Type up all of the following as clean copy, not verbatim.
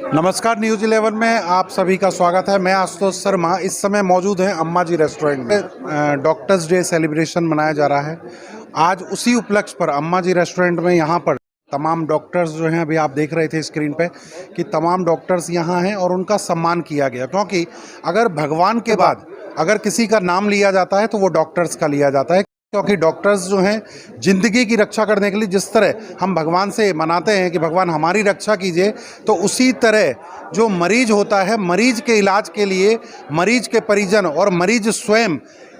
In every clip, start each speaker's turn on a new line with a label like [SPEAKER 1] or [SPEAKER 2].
[SPEAKER 1] नमस्कार, न्यूज़ 11 में आप सभी का स्वागत है। मैं आशुतोष शर्मा इस समय मौजूद हैं अम्मा जी रेस्टोरेंट में। डॉक्टर्स डे सेलिब्रेशन मनाया जा रहा है। आज उसी उपलक्ष्य पर अम्मा जी रेस्टोरेंट में यहाँ पर तमाम डॉक्टर्स जो हैं, अभी आप देख रहे थे स्क्रीन पे कि तमाम डॉक्टर्स यहाँ हैं और उनका सम्मान किया गया, क्योंकि अगर भगवान के बाद अगर किसी का नाम लिया जाता है तो वो डॉक्टर्स का लिया जाता है, क्योंकि डॉक्टर्स जो हैं ज़िंदगी की रक्षा करने के लिए जिस तरह हम भगवान से मनाते हैं कि भगवान हमारी रक्षा कीजिए, तो उसी तरह जो मरीज होता है, मरीज के इलाज के लिए मरीज के परिजन और मरीज स्वयं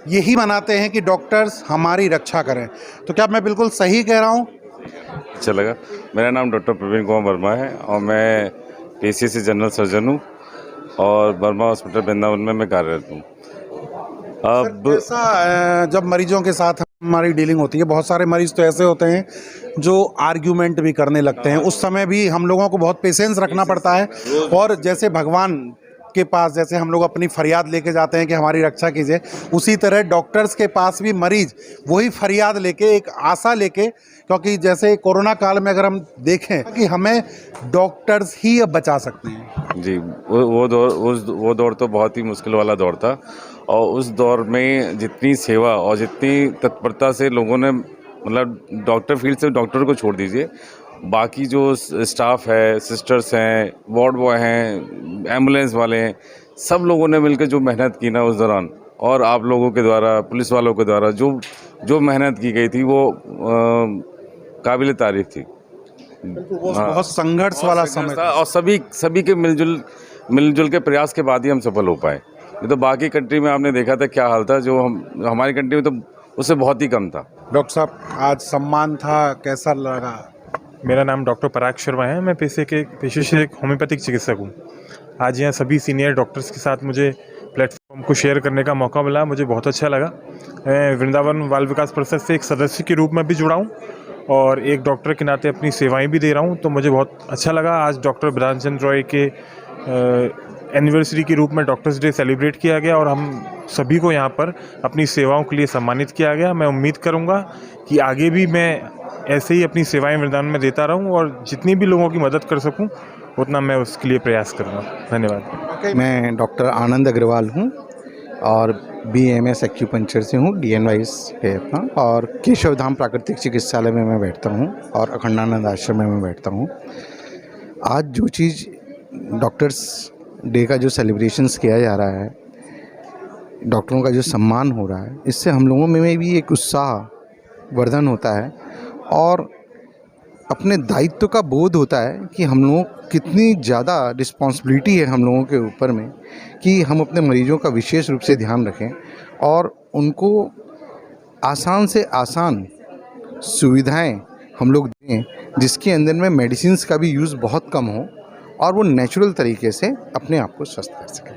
[SPEAKER 1] यही मनाते हैं कि डॉक्टर्स हमारी रक्षा करें। तो क्या मैं बिल्कुल सही कह रहा हूँ?
[SPEAKER 2] अच्छा लगा। मेरा नाम डॉक्टर प्रवीण कुमार वर्मा है और मैं पीसीसी जनरल सर्जन हूँ और वर्मा हॉस्पिटल वृंदावन में मैं कार्यरत हूँ। अब
[SPEAKER 1] ऐसा जब मरीजों के साथ हमारी डीलिंग होती है, बहुत सारे मरीज तो ऐसे होते हैं जो आर्ग्यूमेंट भी करने लगते हैं, उस समय भी हम लोगों को बहुत पेशेंस रखना पड़ता है। और जैसे भगवान के पास जैसे हम लोग अपनी फरियाद लेके जाते हैं कि हमारी रक्षा कीजिए, उसी तरह डॉक्टर्स के पास भी मरीज वही फरियाद लेके, एक आशा लेके, क्योंकि जैसे कोरोना काल में अगर हम देखें कि हमें डॉक्टर्स ही अब बचा सकते हैं।
[SPEAKER 2] जी, वो दौर तो बहुत ही मुश्किल वाला दौर था और उस दौर में जितनी सेवा और जितनी तत्परता से लोगों ने, मतलब डॉक्टर फील्ड से डॉक्टर को छोड़ दीजिए, बाकी जो स्टाफ है, सिस्टर्स हैं, वार्ड बॉय हैं, एम्बुलेंस वाले हैं, सब लोगों ने मिलकर जो मेहनत की ना उस दौरान, और आप लोगों के द्वारा, पुलिस वालों के द्वारा जो मेहनत की गई थी वो काबिल तारीफ थी।
[SPEAKER 1] वो बहुत संघर्ष वाला समय था
[SPEAKER 2] और सभी के मिलजुल के प्रयास के बाद ही हम सफल हो पाए। ये तो बाकी कंट्री में आपने देखा था क्या हाल था, जो हमारी कंट्री में तो उससे बहुत ही कम था।
[SPEAKER 1] डॉक्टर साहब, आज सम्मान था, कैसा लगा?
[SPEAKER 3] मेरा नाम डॉक्टर पराग शर्मा है। मैं पेशे से एक होम्योपैथिक चिकित्सक हूँ। आज यहाँ सभी सीनियर डॉक्टर्स के साथ मुझे प्लेटफॉर्म को शेयर करने का मौका मिला, मुझे बहुत अच्छा लगा। मैं वृंदावन बाल विकास परिषद से एक सदस्य के रूप में भी जुड़ा हूँ और एक डॉक्टर के नाते अपनी सेवाएं भी दे रहा हूँ, तो मुझे बहुत अच्छा लगा। आज डॉक्टर बिधान चंद्र रॉय के एनिवर्सरी के रूप में डॉक्टर्स डे सेलिब्रेट किया गया और हम सभी को यहाँ पर अपनी सेवाओं के लिए सम्मानित किया गया। मैं उम्मीद करूँगा कि आगे भी मैं ऐसे ही अपनी सेवाएं वृंदावन में देता रहूँ और जितनी भी लोगों की मदद कर सकूँ उतना मैं उसके लिए प्रयास करूँगा। धन्यवाद।
[SPEAKER 4] मैं डॉक्टर आनंद अग्रवाल हूँ और BMS एक्यूपंक्चर से हूँ, DNYS है अपना, और केशव धाम प्राकृतिक चिकित्सालय में मैं बैठता हूँ और अखंडानंद आश्रम में मैं बैठता हूँ। आज जो चीज़ डॉक्टर्स डे का जो सेलिब्रेशंस किया जा रहा है, डॉक्टरों का जो सम्मान हो रहा है, इससे हम लोगों में भी एक उत्साह वर्धन होता है और अपने दायित्व का बोध होता है कि हम लोग कितनी ज़्यादा रिस्पॉन्सिबिलिटी है हम लोगों के ऊपर में कि हम अपने मरीजों का विशेष रूप से ध्यान रखें और उनको आसान से आसान सुविधाएं हम लोग दें, जिसके अंदर में मेडिसिन्स का भी यूज़ बहुत कम हो और वो नेचुरल तरीके से अपने आप को स्वस्थ कर सकें।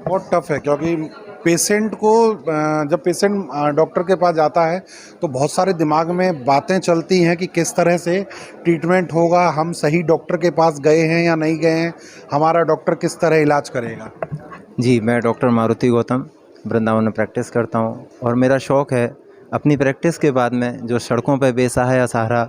[SPEAKER 1] बहुत टफ है, क्योंकि पेशेंट को जब पेशेंट डॉक्टर के पास जाता है तो बहुत सारे दिमाग में बातें चलती हैं कि किस तरह से ट्रीटमेंट होगा, हम सही डॉक्टर के पास गए हैं या नहीं गए हैं, हमारा डॉक्टर किस तरह इलाज करेगा।
[SPEAKER 5] जी, मैं डॉक्टर मारुति गौतम वृंदावन में प्रैक्टिस करता हूँ और मेरा शौक़ है अपनी प्रैक्टिस के बाद में जो सड़कों पर बेसहारा सहारा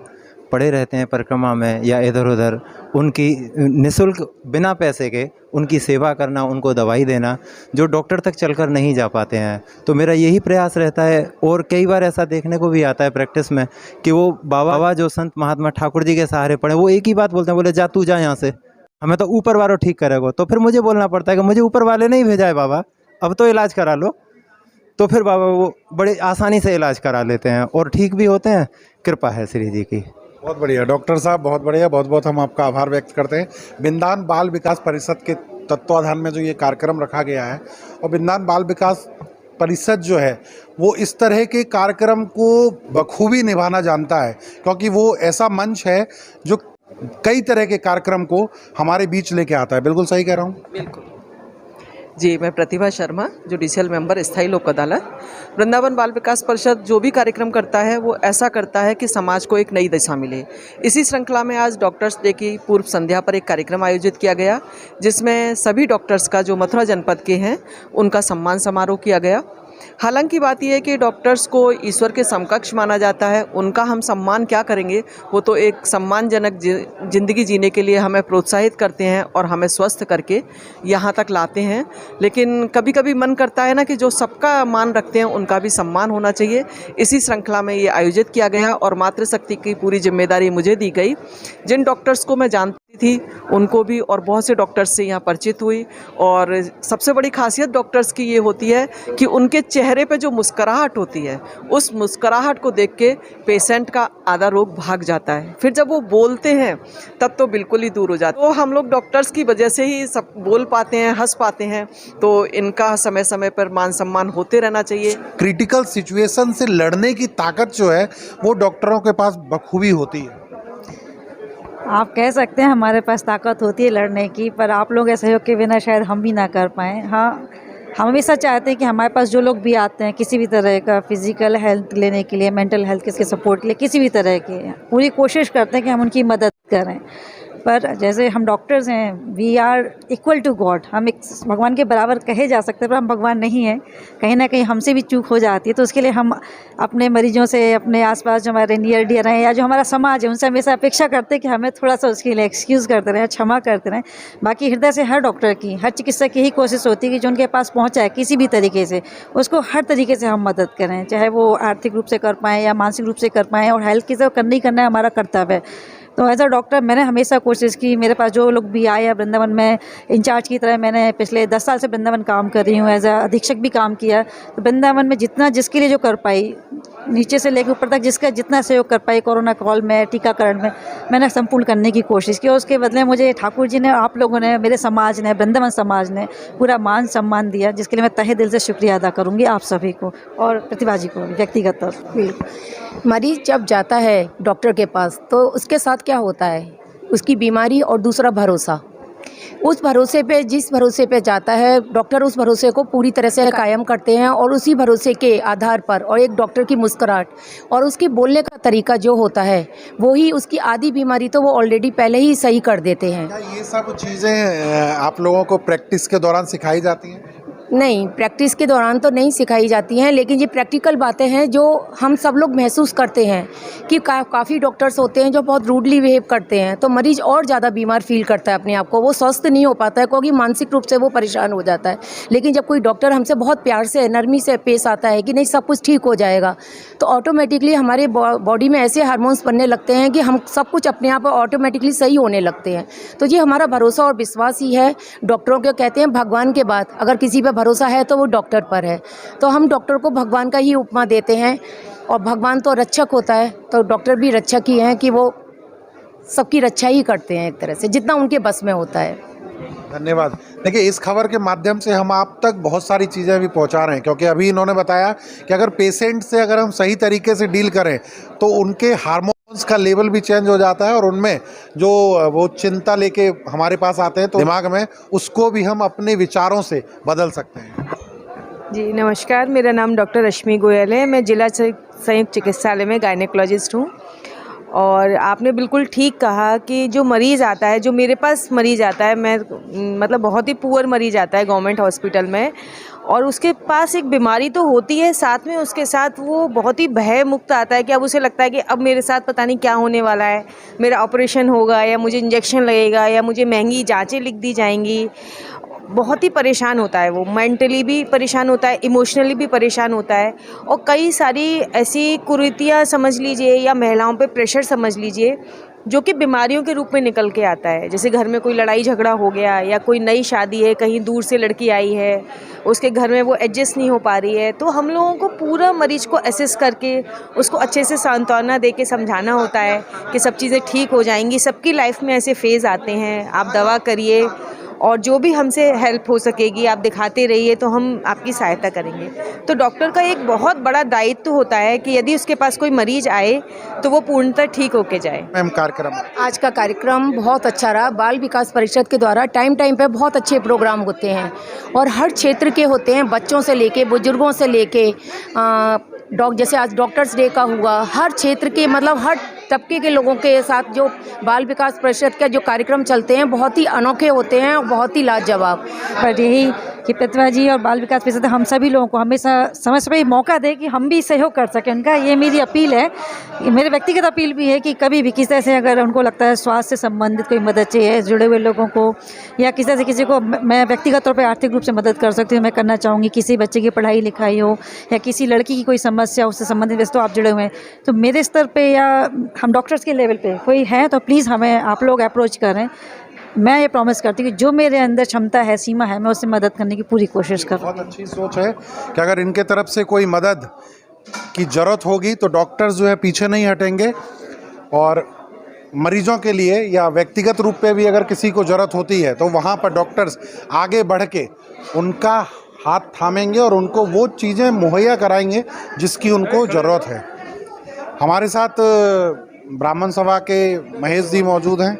[SPEAKER 5] पड़े रहते हैं परिक्रमा में या इधर उधर, उनकी निःशुल्क बिना पैसे के उनकी सेवा करना, उनको दवाई देना, जो डॉक्टर तक चलकर नहीं जा पाते हैं। तो मेरा यही प्रयास रहता है और कई बार ऐसा देखने को भी आता है प्रैक्टिस में कि वो बाबा जो संत महात्मा ठाकुर जी के सहारे पड़े, वो एक ही बात बोलते हैं, बोले जा तू जा यहाँ से, हमें तो ऊपर वालों ठीक करेगा। तो फिर मुझे बोलना पड़ता है कि मुझे ऊपर वाले नहीं भेजा है बाबा, अब तो इलाज करा लो। तो फिर बाबा वो बड़े आसानी से इलाज करा लेते हैं और ठीक भी होते हैं, कृपा है श्री जी की।
[SPEAKER 1] बहुत बढ़िया डॉक्टर साहब, बहुत बढ़िया, बहुत बहुत हम आपका आभार व्यक्त करते हैं। वृंदावन बाल विकास परिषद के तत्वाधान में जो ये कार्यक्रम रखा गया है, और वृंदावन बाल विकास परिषद जो है वो इस तरह के कार्यक्रम को बखूबी निभाना जानता है, क्योंकि वो ऐसा मंच है जो कई तरह के कार्यक्रम को हमारे बीच लेके आता है। बिल्कुल सही कह रहा हूँ?
[SPEAKER 6] बिल्कुल जी। मैं प्रतिभा शर्मा, जुडिशियल मेंबर स्थायी लोक अदालत। वृंदावन बाल विकास परिषद जो भी कार्यक्रम करता है वो ऐसा करता है कि समाज को एक नई दिशा मिले। इसी श्रृंखला में आज डॉक्टर्स डे की पूर्व संध्या पर एक कार्यक्रम आयोजित किया गया, जिसमें सभी डॉक्टर्स का जो मथुरा जनपद के हैं उनका सम्मान समारोह किया गया। हालांकि बात यह है कि डॉक्टर्स को ईश्वर के समकक्ष माना जाता है, उनका हम सम्मान क्या करेंगे, वो तो एक सम्मानजनक ज़िंदगी जीने के लिए हमें प्रोत्साहित करते हैं और हमें स्वस्थ करके यहाँ तक लाते हैं। लेकिन कभी कभी मन करता है ना कि जो सबका मान रखते हैं उनका भी सम्मान होना चाहिए। इसी श्रृंखला में ये आयोजित किया गया और मातृशक्ति की पूरी जिम्मेदारी मुझे दी गई। जिन डॉक्टर्स को मैं जानती थी उनको भी और बहुत से डॉक्टर्स से यहाँ परिचित हुई, और सबसे बड़ी खासियत डॉक्टर्स की ये होती है कि उनके चेहरे पे जो मुस्कुराहट होती है, उस मुस्कुराहट को देख के पेशेंट का आधा रोग भाग जाता है। फिर जब वो बोलते हैं तब तो बिल्कुल ही दूर हो जाता है। तो हम लोग डॉक्टर्स की वजह से ही सब बोल पाते हैं, हंस पाते हैं, तो इनका समय समय पर मान सम्मान होते रहना चाहिए।
[SPEAKER 1] क्रिटिकल सिचुएशन से लड़ने की ताकत जो है वो डॉक्टरों के पास बखूबी होती है।
[SPEAKER 7] आप कह सकते हैं हमारे पास ताकत होती है लड़ने की, पर आप लोग के सहयोग के बिना शायद हम भी ना कर पाएँ। हाँ, हम हमेशा चाहते हैं कि हमारे पास जो लोग भी आते हैं किसी भी तरह का फिज़िकल हेल्थ लेने के लिए, मेंटल हेल्थ के सपोर्ट के लिए, किसी भी तरह के, पूरी कोशिश करते हैं कि हम उनकी मदद करें। पर जैसे हम डॉक्टर्स हैं, we are equal to God, हम एक भगवान के बराबर कहे जा सकते हैं, पर हम भगवान नहीं हैं। कहीं ना कहीं हमसे भी चूक हो जाती है, तो उसके लिए हम अपने मरीजों से, अपने आसपास जो हमारे नियर डियर हैं या जो हमारा समाज है, उनसे हमेशा अपेक्षा करते हैं कि हमें थोड़ा सा उसके लिए एक्सक्यूज़ करते रहें, क्षमा करते रहें। बाकी हृदय से हर डॉक्टर की, हर चिकित्सक की यही कोशिश होती है कि जो उनके पास पहुँचा है किसी भी तरीके से, उसको हर तरीके से हम मदद करें, चाहे वो आर्थिक रूप से कर पाएँ या मानसिक रूप से कर पाएँ, और हेल्थ की तो करना ही करना है, हमारा कर्तव्य है। तो एज अ डॉक्टर मैंने हमेशा कोशिश की, मेरे पास जो लोग भी आए, वृंदावन में इंचार्ज की तरह मैंने पिछले 10 साल से वृंदावन काम कर रही हूँ, एज अ अधीक्षक भी काम किया। तो वृंदावन में जितना जिसके लिए जो कर पाई, नीचे से लेकर ऊपर तक जिसका जितना सहयोग कर पाई, कोरोना कॉल में, टीकाकरण में, मैंने संपूर्ण करने की कोशिश की। और उसके बदले मुझे ठाकुर जी ने, आप लोगों ने, मेरे समाज ने, वृंदावन समाज ने पूरा मान सम्मान दिया, जिसके लिए मैं तहे दिल से शुक्रिया अदा करूँगी आप सभी को और प्रतिभा जी को व्यक्तिगत तौर पर।
[SPEAKER 8] मरीज जब जाता है डॉक्टर के पास तो उसके साथ क्या होता है, उसकी बीमारी और दूसरा भरोसा। उस भरोसे पे, जिस भरोसे पे जाता है डॉक्टर, उस भरोसे को पूरी तरह से कायम करते हैं, और उसी भरोसे के आधार पर और एक डॉक्टर की मुस्कुराहट और उसके बोलने का तरीका जो होता है, वो ही उसकी आधी बीमारी तो वो ऑलरेडी पहले ही सही कर देते हैं।
[SPEAKER 1] क्या ये सब चीज़ें आप लोगों को प्रैक्टिस के दौरान सिखाई जाती हैं?
[SPEAKER 8] नहीं, प्रैक्टिस के दौरान तो नहीं सिखाई जाती हैं, लेकिन ये प्रैक्टिकल बातें हैं जो हम सब लोग महसूस करते हैं कि काफ़ी डॉक्टर्स होते हैं जो बहुत रूडली बिहेव करते हैं, तो मरीज़ और ज़्यादा बीमार फील करता है अपने आप को, वो स्वस्थ नहीं हो पाता है क्योंकि मानसिक रूप से वो परेशान हो जाता है। लेकिन जब कोई डॉक्टर हमसे बहुत प्यार से, नरमी से पेश आता है कि नहीं सब कुछ ठीक हो जाएगा, तो ऑटोमेटिकली हमारे बॉडी में ऐसे हार्मोन्स बनने लगते हैं कि हम सब कुछ अपने आप ऑटोमेटिकली सही होने लगते हैं। तो ये हमारा भरोसा और विश्वास ही है। डॉक्टरों को कहते हैं भगवान के बाद, अगर किसी पर भरोसा है तो वो डॉक्टर पर है। तो हम डॉक्टर को भगवान का ही उपमा देते हैं, और भगवान तो रक्षक होता है, तो डॉक्टर भी रक्षक ही हैं कि वो सबकी रक्षा ही करते हैं एक तरह से, जितना उनके बस में होता है।
[SPEAKER 1] धन्यवाद। देखिए, इस खबर के माध्यम से हम आप तक बहुत सारी चीज़ें भी पहुंचा रहे हैं, क्योंकि अभी इन्होंने बताया कि अगर पेशेंट से अगर हम सही तरीके से डील करें तो उनके हार्मोन्स का लेवल भी चेंज हो जाता है, और उनमें जो वो चिंता लेके हमारे पास आते हैं तो दिमाग में, उसको भी हम अपने विचारों से बदल सकते हैं।
[SPEAKER 9] जी नमस्कार, मेरा नाम डॉक्टर रश्मि गोयल है। मैं जिला संयुक्त चिकित्सालय में गायनेकोलॉजिस्ट हूँ। और आपने बिल्कुल ठीक कहा कि जो मरीज़ आता है, जो मेरे पास मरीज़ आता है, मैं मतलब बहुत ही पुअर मरीज़ आता है गवर्नमेंट हॉस्पिटल में, और उसके पास एक बीमारी तो होती है, साथ में उसके साथ वो बहुत ही भय मुक्त आता है कि अब उसे लगता है कि अब मेरे साथ पता नहीं क्या होने वाला है, मेरा ऑपरेशन होगा या मुझे इंजेक्शन लगेगा या मुझे महंगी जांचें लिख दी जाएंगी। बहुत ही परेशान होता है वो, मेंटली भी परेशान होता है, इमोशनली भी परेशान होता है, और कई सारी ऐसी कुरीतियाँ समझ लीजिए या महिलाओं पे प्रेशर समझ लीजिए जो कि बीमारियों के रूप में निकल के आता है। जैसे घर में कोई लड़ाई झगड़ा हो गया, या कोई नई शादी है, कहीं दूर से लड़की आई है, उसके घर में वो एडजस्ट नहीं हो पा रही है, तो हम लोगों को पूरा मरीज को असेस करके उसको अच्छे से सांत्वना दे के समझाना होता है कि सब चीज़ें ठीक हो जाएंगी। सबकी लाइफ में ऐसे फेज़ आते हैं, आप दवा करिए और जो भी हमसे हेल्प हो सकेगी आप दिखाते रहिए, तो हम आपकी सहायता करेंगे। तो डॉक्टर का एक बहुत बड़ा दायित्व होता है कि यदि उसके पास कोई मरीज आए तो वो पूर्णतः ठीक होके जाए।
[SPEAKER 1] मैम, कार्यक्रम
[SPEAKER 8] आज का कार्यक्रम बहुत अच्छा रहा। बाल विकास परिषद के द्वारा टाइम पे बहुत अच्छे प्रोग्राम होते हैं, और हर क्षेत्र के होते हैं, बच्चों से लेके बुजुर्गों से लेके जैसे आज डॉक्टर्स डे का हुआ, हर क्षेत्र के, मतलब हर तबके के लोगों के साथ जो बाल विकास परिषद के जो कार्यक्रम चलते हैं बहुत ही अनोखे होते हैं और बहुत ही लाजवाब।
[SPEAKER 7] पर यही कि प्रतिभा जी और बाल विकास परिषद हम सभी लोगों को हमेशा समय समय मौका दे कि हम भी सहयोग कर सकें उनका। ये मेरी अपील है, मेरे व्यक्तिगत अपील भी है कि कभी भी किसी तरह से अगर उनको लगता है स्वास्थ्य से संबंधित कोई मदद चाहिए जुड़े हुए लोगों को, या किसी तरह से किसी को मैं व्यक्तिगत तौर पर आर्थिक रूप से मदद कर सकती हूँ, मैं करना चाहूँगी। किसी बच्चे की पढ़ाई लिखाई हो या किसी लड़की की कोई समस्या उससे संबंधित वैसे तो आप जुड़े हुए हैं, तो मेरे स्तर पे या हम डॉक्टर्स के लेवल पे कोई है तो प्लीज़ हमें आप लोग अप्रोच करें। मैं ये प्रॉमिस करती हूँ कि जो मेरे अंदर क्षमता है, सीमा है, मैं उससे मदद करने की पूरी कोशिश करूँ।
[SPEAKER 1] बहुत अच्छी सोच है कि अगर इनके तरफ से कोई मदद की ज़रूरत होगी तो डॉक्टर्स जो है पीछे नहीं हटेंगे, और मरीजों के लिए या व्यक्तिगत रूप पे भी अगर किसी को ज़रूरत होती है तो वहाँ पर डॉक्टर्स आगे बढ़ के उनका हाथ थामेंगे और उनको वो चीज़ें मुहैया कराएंगे जिसकी उनको ज़रूरत है। हमारे साथ ब्राह्मण सभा के महेश जी मौजूद हैं।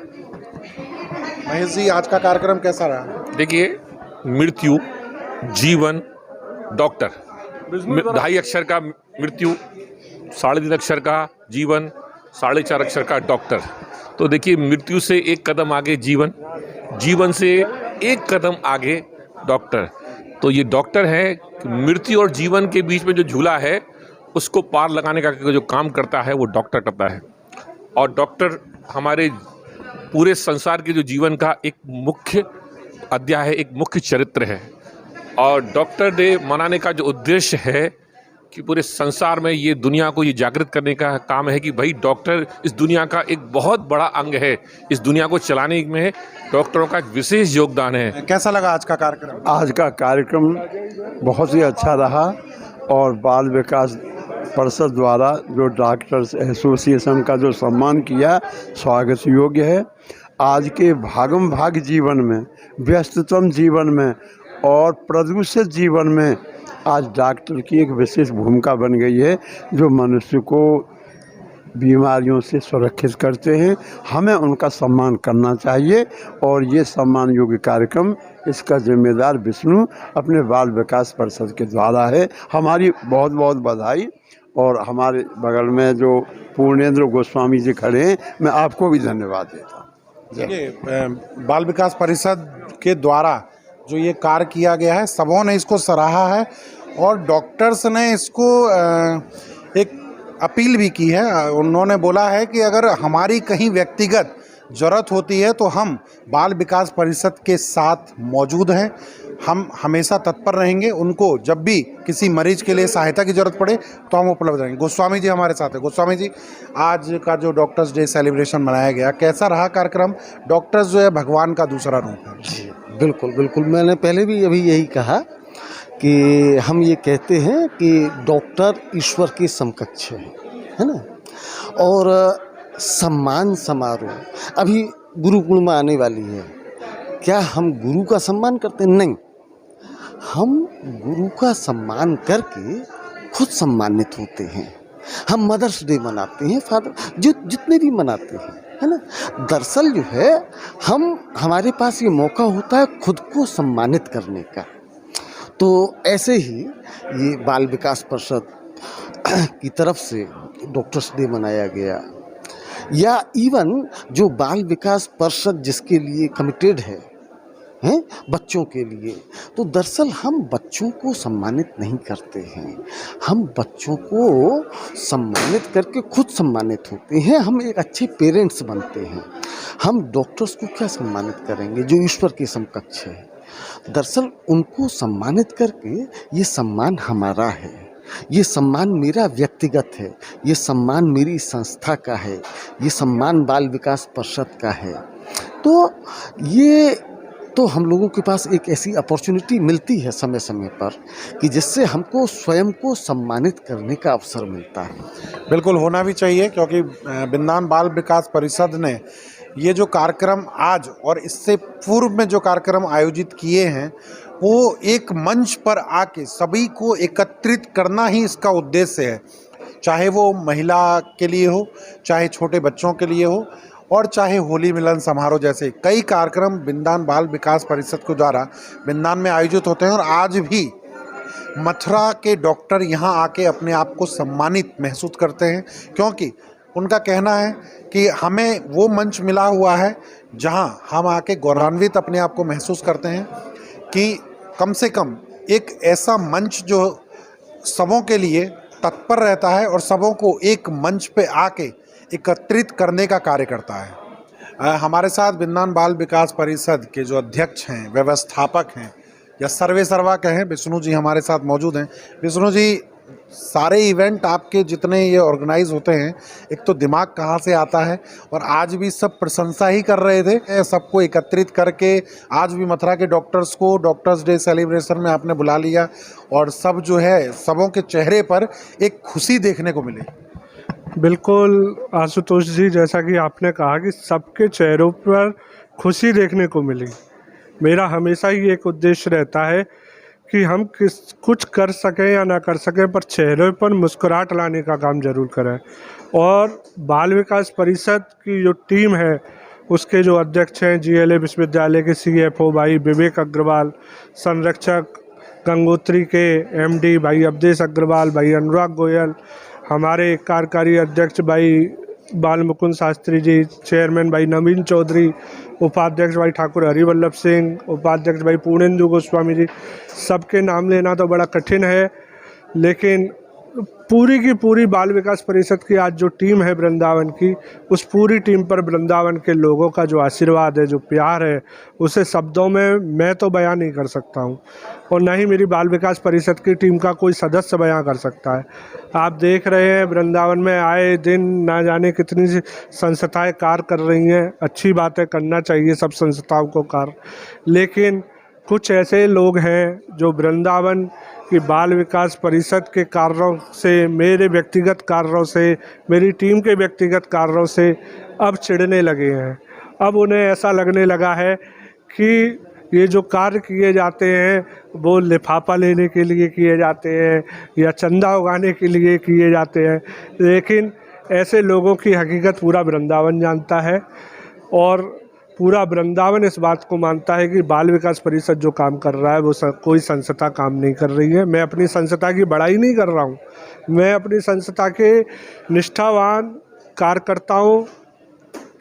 [SPEAKER 1] महेश जी, आज का कार्यक्रम कैसा रहा?
[SPEAKER 10] देखिए, मृत्यु, जीवन, डॉक्टर, 2.5 अक्षर का मृत्यु, 3.5 अक्षर का जीवन, 4.5 अक्षर का डॉक्टर। तो देखिए, मृत्यु से एक कदम आगे जीवन, जीवन से एक कदम आगे डॉक्टर। तो ये डॉक्टर है, मृत्यु और जीवन के बीच में जो झूला है उसको पार लगाने का जो काम करता है वो डॉक्टर करता है। और डॉक्टर हमारे पूरे संसार के जो जीवन का एक मुख्य अध्याय है, एक मुख्य चरित्र है। और डॉक्टर डे मनाने का जो उद्देश्य है कि पूरे संसार में ये दुनिया को ये जागृत करने का काम है कि भाई डॉक्टर इस दुनिया का एक बहुत बड़ा अंग है, इस दुनिया को चलाने में डॉक्टरों का एक विशेष योगदान है।
[SPEAKER 1] कैसा लगा आज का कार्यक्रम?
[SPEAKER 11] आज का कार्यक्रम बहुत ही अच्छा रहा, और बाल विकास परिषद द्वारा जो डॉक्टर्स एसोसिएशन का जो सम्मान किया स्वागत योग्य है। आज के भागम भाग जीवन में, व्यस्ततम जीवन में और प्रदूषित जीवन में आज डॉक्टर की एक विशेष भूमिका बन गई है, जो मनुष्य को बीमारियों से सुरक्षित करते हैं। हमें उनका सम्मान करना चाहिए, और ये सम्मान योग्य कार्यक्रम इसका जिम्मेदार विष्णु अपने बाल विकास परिषद के द्वारा है। हमारी बहुत बहुत बधाई। और हमारे बगल में जो पूर्णेंद्र गोस्वामी जी खड़े हैं, मैं आपको भी धन्यवाद देता हूँ।
[SPEAKER 1] देखिए, बाल विकास परिषद के द्वारा जो ये कार्य किया गया है, सबों ने इसको सराहा है, और डॉक्टर्स ने इसको एक अपील भी की है। उन्होंने बोला है कि अगर हमारी कहीं व्यक्तिगत ज़रूरत होती है तो हम बाल विकास परिषद के साथ मौजूद हैं, हम हमेशा तत्पर रहेंगे। उनको जब भी किसी मरीज के लिए सहायता की ज़रूरत पड़े तो हम उपलब्ध रहेंगे। गोस्वामी जी हमारे साथ हैं। गोस्वामी जी, आज का जो डॉक्टर्स डे सेलिब्रेशन मनाया गया, कैसा रहा कार्यक्रम? डॉक्टर्स जो है भगवान का दूसरा रूप है।
[SPEAKER 12] बिल्कुल बिल्कुल, मैंने पहले भी अभी यही कहा कि हम ये कहते हैं कि डॉक्टर ईश्वर के समकक्ष है ना। और सम्मान समारोह अभी गुरु पूर्णिमा आने वाली है, क्या हम गुरु का सम्मान करते हैं? नहीं, हम गुरु का सम्मान करके खुद सम्मानित होते हैं। हम मदर्स डे मनाते हैं, फादर जितने भी मनाते हैं, है ना। दरअसल जो है हमारे पास ये मौका होता है खुद को सम्मानित करने का। तो ऐसे ही ये बाल विकास परिषद की तरफ से डॉक्टर्स डे मनाया गया, या इवन जो बाल विकास परिषद जिसके लिए कमिटेड है बच्चों के लिए, तो दरअसल हम बच्चों को सम्मानित नहीं करते हैं, हम बच्चों को सम्मानित करके खुद सम्मानित होते हैं। हम एक अच्छे पेरेंट्स बनते हैं। हम डॉक्टर्स को क्या सम्मानित करेंगे जो ईश्वर के समकक्ष है? दरअसल उनको सम्मानित करके ये सम्मान हमारा है, ये सम्मान मेरा व्यक्तिगत है, ये सम्मान मेरी संस्था का है, ये सम्मान बाल विकास परिषद का है। तो हम लोगों के पास एक ऐसी अपॉर्चुनिटी मिलती है समय समय पर कि जिससे हमको स्वयं को सम्मानित करने का अवसर मिलता है।
[SPEAKER 1] बिल्कुल होना भी चाहिए, क्योंकि वृंदावन बाल विकास परिषद ने ये जो कार्यक्रम आज और इससे पूर्व में जो कार्यक्रम आयोजित किए हैं, वो एक मंच पर आके सभी को एकत्रित करना ही इसका उद्देश्य है। चाहे वो महिला के लिए हो, चाहे छोटे बच्चों के लिए हो, और चाहे होली मिलन समारोह जैसे कई कार्यक्रम वृंदावन बाल विकास परिषद के द्वारा वृंदावन में आयोजित होते हैं। और आज भी मथुरा के डॉक्टर यहाँ आके अपने आप को सम्मानित महसूस करते हैं, क्योंकि उनका कहना है कि हमें वो मंच मिला हुआ है जहाँ हम आके गौरवान्वित अपने आप को महसूस करते हैं कि कम से कम एक ऐसा मंच जो सबों के लिए तत्पर रहता है और सबों को एक मंच पे आके एकत्रित करने का कार्य करता है। हमारे साथ वृंदावन बाल विकास परिषद के जो अध्यक्ष हैं, व्यवस्थापक हैं या सर्वे सर्वा कहें, विष्णु जी हमारे साथ मौजूद हैं। विष्णु जी, सारे इवेंट आपके जितने ये ऑर्गेनाइज होते हैं, एक तो दिमाग कहाँ से आता है, और आज भी सब प्रशंसा ही कर रहे थे, सबको एकत्रित करके आज भी मथुरा के डॉक्टर्स को डॉक्टर्स डे सेलिब्रेशन में आपने बुला लिया और सब जो है सबों के चेहरे पर एक खुशी देखने को मिली।
[SPEAKER 13] बिल्कुल आशुतोष जी, जैसा कि आपने कहा कि सबके चेहरों पर खुशी देखने को मिली। मेरा हमेशा ही एक उद्देश्य रहता है कि हम कुछ कर सकें या ना कर सकें, पर चेहरे पर मुस्कुराहट लाने का काम जरूर करें। और बाल विकास परिषद की जो टीम है, उसके जो अध्यक्ष हैं GLA विश्वविद्यालय के CFO भाई विवेक अग्रवाल, संरक्षक गंगोत्री के MD भाई अवधेश अग्रवाल, भाई अनुराग गोयल, हमारे कार्यकारी अध्यक्ष भाई बाल मुकुंद शास्त्री जी, चेयरमैन भाई नवीन चौधरी, उपाध्यक्ष भाई ठाकुर हरिवल्लभ सिंह, उपाध्यक्ष भाई पूर्णेंदु गोस्वामी जी, सबके नाम लेना तो बड़ा कठिन है, लेकिन पूरी की पूरी बाल विकास परिषद की आज जो टीम है वृंदावन की, उस पूरी टीम पर वृंदावन के लोगों का जो आशीर्वाद है, जो प्यार है, उसे शब्दों में मैं तो बयां नहीं कर सकता हूं, और न ही मेरी बाल विकास परिषद की टीम का कोई सदस्य बयां कर सकता है। आप देख रहे हैं वृंदावन में आए दिन ना जाने कितनी संस्थाएं कार्य कर रही हैं। अच्छी बात है, करना चाहिए सब संस्थाओं को कार्य, लेकिन कुछ ऐसे लोग हैं जो वृंदावन की बाल विकास परिषद के कार्यों से, मेरे व्यक्तिगत कार्यों से, मेरी टीम के व्यक्तिगत कार्यों से अब चिढ़ने लगे हैं। अब उन्हें ऐसा लगने लगा है कि ये जो कार्य किए जाते हैं वो लिफाफा लेने के लिए किए जाते हैं या चंदा उगाने के लिए किए जाते हैं, लेकिन ऐसे लोगों की हकीकत पूरा वृंदावन जानता है और पूरा वृंदावन इस बात को मानता है कि बाल विकास परिषद जो काम कर रहा है वो कोई संस्था काम नहीं कर रही है। मैं अपनी संस्था की बड़ाई नहीं कर रहा हूँ, मैं अपनी संस्था के निष्ठावान कार्यकर्ताओं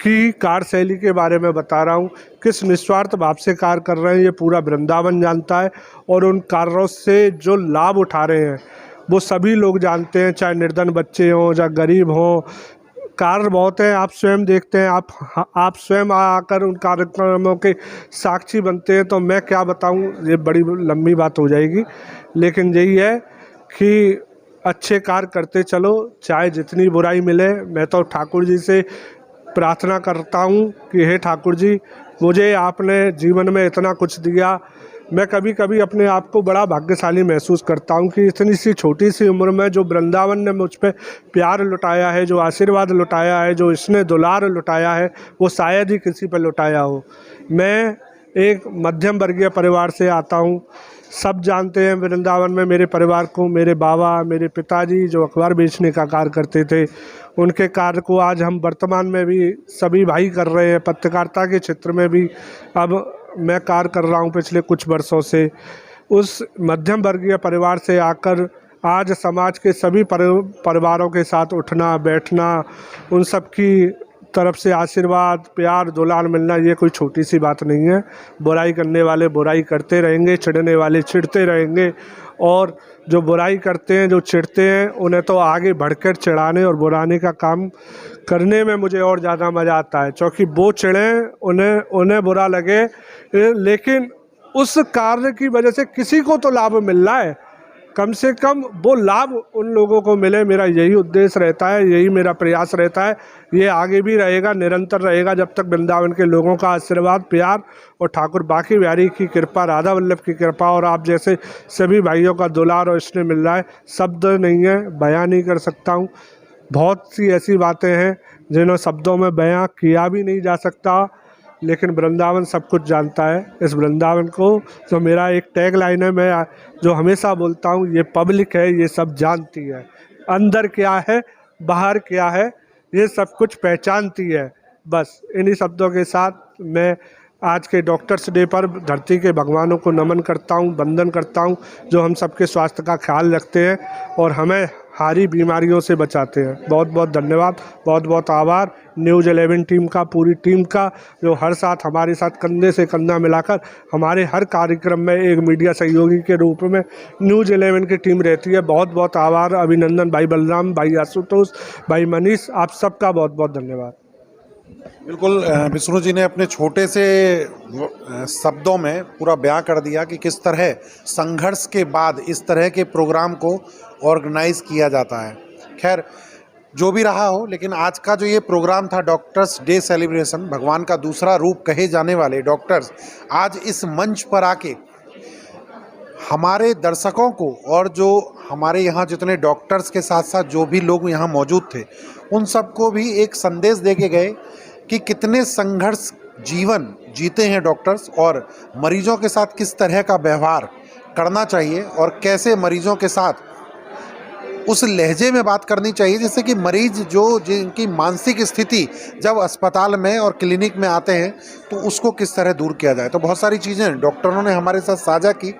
[SPEAKER 13] की कार्यशैली के बारे में बता रहा हूँ, किस निस्वार्थ भाव से कार्य कर रहे हैं ये पूरा वृंदावन जानता है, और उन कार्यों से जो लाभ उठा रहे हैं वो सभी लोग जानते हैं, चाहे निर्धन बच्चे हों, चाहे गरीब हों। कार्य बहुत हैं, आप स्वयं देखते हैं, आप स्वयं आकर उन कार्यक्रमों के साक्षी बनते हैं, तो मैं क्या बताऊं, ये बड़ी लंबी बात हो जाएगी। लेकिन यही है कि अच्छे कार्य करते चलो, चाहे जितनी बुराई मिले। मैं तो ठाकुर जी से प्रार्थना करता हूं कि हे ठाकुर जी, मुझे आपने जीवन में इतना कुछ दिया, मैं कभी कभी अपने आप को बड़ा भाग्यशाली महसूस करता हूं कि इतनी सी छोटी सी उम्र में जो वृंदावन ने मुझ पे प्यार लुटाया है, जो आशीर्वाद लुटाया है, जो इसने दुलार लुटाया है, वो शायद ही किसी पर लुटाया हो। मैं एक मध्यम वर्गीय परिवार से आता हूं, सब जानते हैं वृंदावन में मेरे परिवार को, मेरे बाबा, मेरे पिताजी जो अखबार बेचने का कार्य करते थे, उनके कार्य को आज हम वर्तमान में भी सभी भाई कर रहे हैं। पत्रकारिता के क्षेत्र में भी अब मैं कार्य कर रहा हूं पिछले कुछ वर्षों से। उस मध्यम वर्गीय परिवार से आकर आज समाज के सभी परिवारों के साथ उठना बैठना, उन सब की तरफ से आशीर्वाद, प्यार, दुलार मिलना, ये कोई छोटी सी बात नहीं है। बुराई करने वाले बुराई करते रहेंगे, चिढ़ने वाले चिढ़ते रहेंगे, और जो बुराई करते हैं, जो चिढ़ते हैं, उन्हें तो आगे बढ़कर चिढ़ाने और बुराने का काम करने में मुझे और ज़्यादा मज़ा आता है, क्योंकि वो चिढ़ें, उन्हें बुरा लगे, लेकिन उस कार्य की वजह से किसी को तो लाभ मिल रहा है, कम से कम वो लाभ उन लोगों को मिले। मेरा यही उद्देश्य रहता है, यही मेरा प्रयास रहता है, ये आगे भी रहेगा, निरंतर रहेगा, जब तक वृंदावन के लोगों का आशीर्वाद, प्यार और ठाकुर बाकी बिहारी की कृपा, राधा वल्लभ की कृपा और आप जैसे सभी भाइयों का दुलार और स्नेह मिल रहा है। शब्द नहीं है, बयां नहीं कर सकता हूँ। बहुत सी ऐसी बातें हैं जिन्हें शब्दों में बयां किया भी नहीं जा सकता, लेकिन वृंदावन सब कुछ जानता है। इस वृंदावन को, जो मेरा एक टैग लाइन है, मैं जो हमेशा बोलता हूँ, ये पब्लिक है, ये सब जानती है, अंदर क्या है बाहर क्या है ये सब कुछ पहचानती है। बस इन्हीं शब्दों के साथ मैं आज के डॉक्टर्स डे पर धरती के भगवानों को नमन करता हूँ, वंदन करता हूँ, जो हम सबके स्वास्थ्य का ख्याल रखते हैं और हारी बीमारियों से बचाते हैं। बहुत बहुत धन्यवाद, बहुत बहुत आभार न्यूज़ 11 टीम का, पूरी टीम का, जो हर साथ हमारे साथ कंधे से कंधा मिलाकर हमारे हर कार्यक्रम में एक मीडिया सहयोगी के रूप में न्यूज़ 11 की टीम रहती है। बहुत बहुत आभार, अभिनंदन भाई बलराम, भाई आशुतोष, भाई मनीष, आप सबका बहुत बहुत धन्यवाद।
[SPEAKER 1] बिल्कुल विष्णु जी ने अपने छोटे से शब्दों में पूरा बयां कर दिया कि किस तरह संघर्ष के बाद इस तरह के प्रोग्राम को ऑर्गेनाइज किया जाता है। खैर जो भी रहा हो, लेकिन आज का जो ये प्रोग्राम था डॉक्टर्स डे सेलिब्रेशन, भगवान का दूसरा रूप कहे जाने वाले डॉक्टर्स आज इस मंच पर आके हमारे दर्शकों को और जो हमारे यहाँ जितने डॉक्टर्स के साथ साथ जो भी लोग यहाँ मौजूद थे उन सबको भी एक संदेश दे के गए कि कितने संघर्ष जीवन जीते हैं डॉक्टर्स और मरीजों के साथ किस तरह का व्यवहार करना चाहिए और कैसे मरीजों के साथ उस लहजे में बात करनी चाहिए जिससे कि मरीज जो जिनकी मानसिक स्थिति जब अस्पताल में और क्लिनिक में आते हैं तो उसको किस तरह दूर किया जाए। तो बहुत सारी चीज़ें डॉक्टरों ने हमारे साथ साझा की।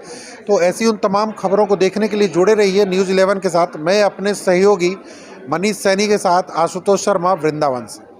[SPEAKER 1] तो ऐसी उन तमाम खबरों को देखने के लिए जुड़े रहिए न्यूज़ 11 के साथ। मैं अपने सहयोगी मनीष सैनी के साथ आशुतोष शर्मा, वृंदावन से।